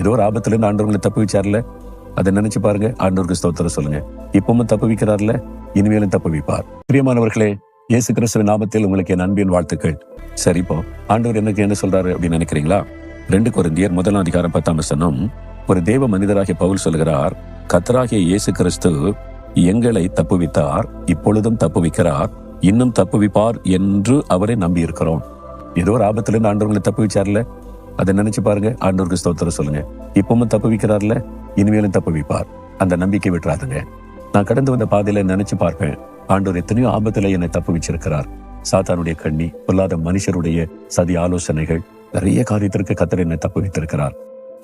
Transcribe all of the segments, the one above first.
ஏதோ ஒரு ஆபத்துல இருந்து ஆண்டவர்களை தப்பு வச்சார்ல, அதை நினைச்சு பாருங்க. ஆண்டவருக்கு ஸ்தோத்திரம் சொல்லுங்க. இப்பவும் தப்பு வைக்கிறார்ல, இனிமேலும் தப்பு வைப்பார். பிரியமானவர்களே, இயேசு கிறிஸ்துவின் நாமத்தில் உங்களுக்கு என் அன்பின் வாழ்த்துக்கள். சரி, இப்போ ஆண்டவர் எனக்கு என்ன சொல்றாரு அப்படின்னு நினைக்கிறீங்களா? 2 கொரிந்தியர் 1:10 ஒரு தேவ மனிதராகிய பவுல் சொல்கிறார், கர்த்தராகிய இயேசு கிறிஸ்து எங்களை தப்புவித்தார், இப்பொழுதும் தப்புவிக்கிறார், இன்னும் தப்புவிப்பார் என்று அவரை நம்பி இருக்கிறோம். ஏதோ ஒரு ஆபத்துல இருந்து ஆண்டவர்களை தப்பு வச்சார்ல, அதை நினைச்சு பாருங்க. ஆண்டவருக்கு ஸ்தோத்திரம் சொல்லுங்க. இப்பவும் தப்பு வைக்கிறார்ல, இனிமேலும் தப்பு வைப்பார். அந்த நம்பிக்கை விட்டுறாதுங்க. நான் கடந்து வந்த பாதையில நினைச்சு பார்ப்பேன், ஆண்டவர் எத்தனையோ ஆபத்துல என்னை தப்பு வச்சிருக்கிறார். சாத்தானுடைய கண்ணி, பொல்லாத மனுஷருடைய சதி ஆலோசனைகள், நிறைய காரியத்திற்கு கர்த்தர் என்னை தப்பு வைத்திருக்கிறார்.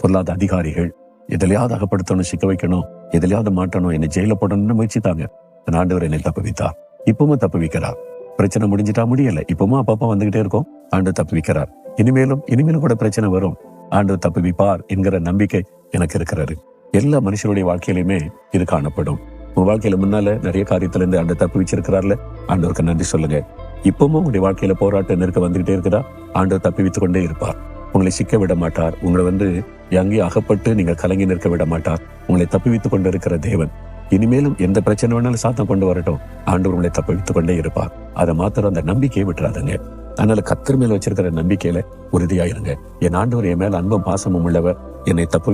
பொல்லாத அதிகாரிகள் எதிலையாவது அகப்படுத்தணும், சிக்க வைக்கணும், எதிலையாவது மாட்டணும், என்னை ஜெயில போடணும்னு முயற்சித்தாங்க. ஆண்டவர் என்னை தப்பு வைத்தார். இப்பவும் தப்பு வைக்கிறார். பிரச்சனை முடிஞ்சிட்டா முடியல, இப்பவும் அப்பப்பா வந்துகிட்டே இருக்கும். ஆண்டவர் தப்பு வைக்கிறார். இனிமேலும் கூட பிரச்சனை வரும். ஆண்டவர் தப்பு வைப்பார் என்கிற நம்பிக்கை எனக்கு இருக்கிறாரு. எல்லா மனுஷருடைய வாழ்க்கையிலுமே இது காணப்படும். உங்க வாழ்க்கையில முன்னால நிறைய காரியத்துல இருந்து ஆண்டவர் தப்பு வச்சிருக்கிறார்ல, ஆண்டவருக்கு நன்றி சொல்லுங்க. இப்பவும் உங்களுடைய வாழ்க்கையில போராட்டம் நெருக்க வந்துகிட்டே இருக்குதா, ஆண்டவர் தப்பி வைத்துக் கொண்டே இருப்பார். உங்களை சிக்க விட மாட்டார். உங்களை எங்கேயும் அகப்பட்டு நீங்க கலங்கி நிற்க விட மாட்டார். உங்களை தப்பி வைத்துக் கொண்டு இருக்கிற தேவன். இனிமேலும் எந்த பிரச்சனை வேணாலும் சாத்தம் கொண்டு வரட்டும், ஆண்டவர் உங்களை தப்பி வைத்துக் கொண்டே இருப்பார். அதை மாத்திரம் அந்த நம்பிக்கையை விட்டுறாதுங்க. அதனால கர்த்தர் மேல வச்சிருக்கிற நம்பிக்கையில உறுதியாயிருங்க. என் ஆண்டவர் என் மேல அன்பும் பாசமும் உள்ளவர். என்னை தப்பு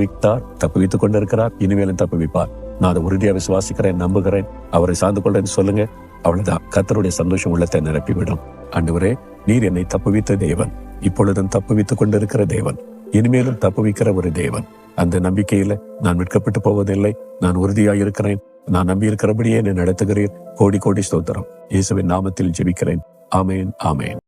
வைத்துக் கொண்டு இருக்கிறார், இனிமேலும் தப்பு வைப்பார். நான் அதை உறுதியா விசுவாசிக்கிறேன், நம்புகிறேன், அவரை சார்ந்து கொள்றேன்னு சொல்லுங்க. அவ்வளவுதான். கர்த்தருடைய சந்தோஷம் உள்ளத்தை நிரப்பிவிடும். ஆண்டவரே, நீர் என்னை தப்புவித்த தேவன், இப்பொழுதும் தப்புவித்துக் கொண்டிருக்கிற தேவன், இனிமேலும் தப்புவிக்கிற ஒரு தேவன். அந்த நம்பிக்கையில நான் விற்கப்பட்டு போவதில்லை. நான் உறுதியாயிருக்கிறேன். நான் நம்பி இருக்கிறபடியே என்னை நடத்துகிறேன். கோடி கோடி ஸ்தோத்திரம். இயேசுவின் நாமத்தில் ஜெபிக்கிறேன். ஆமேன், ஆமேன்.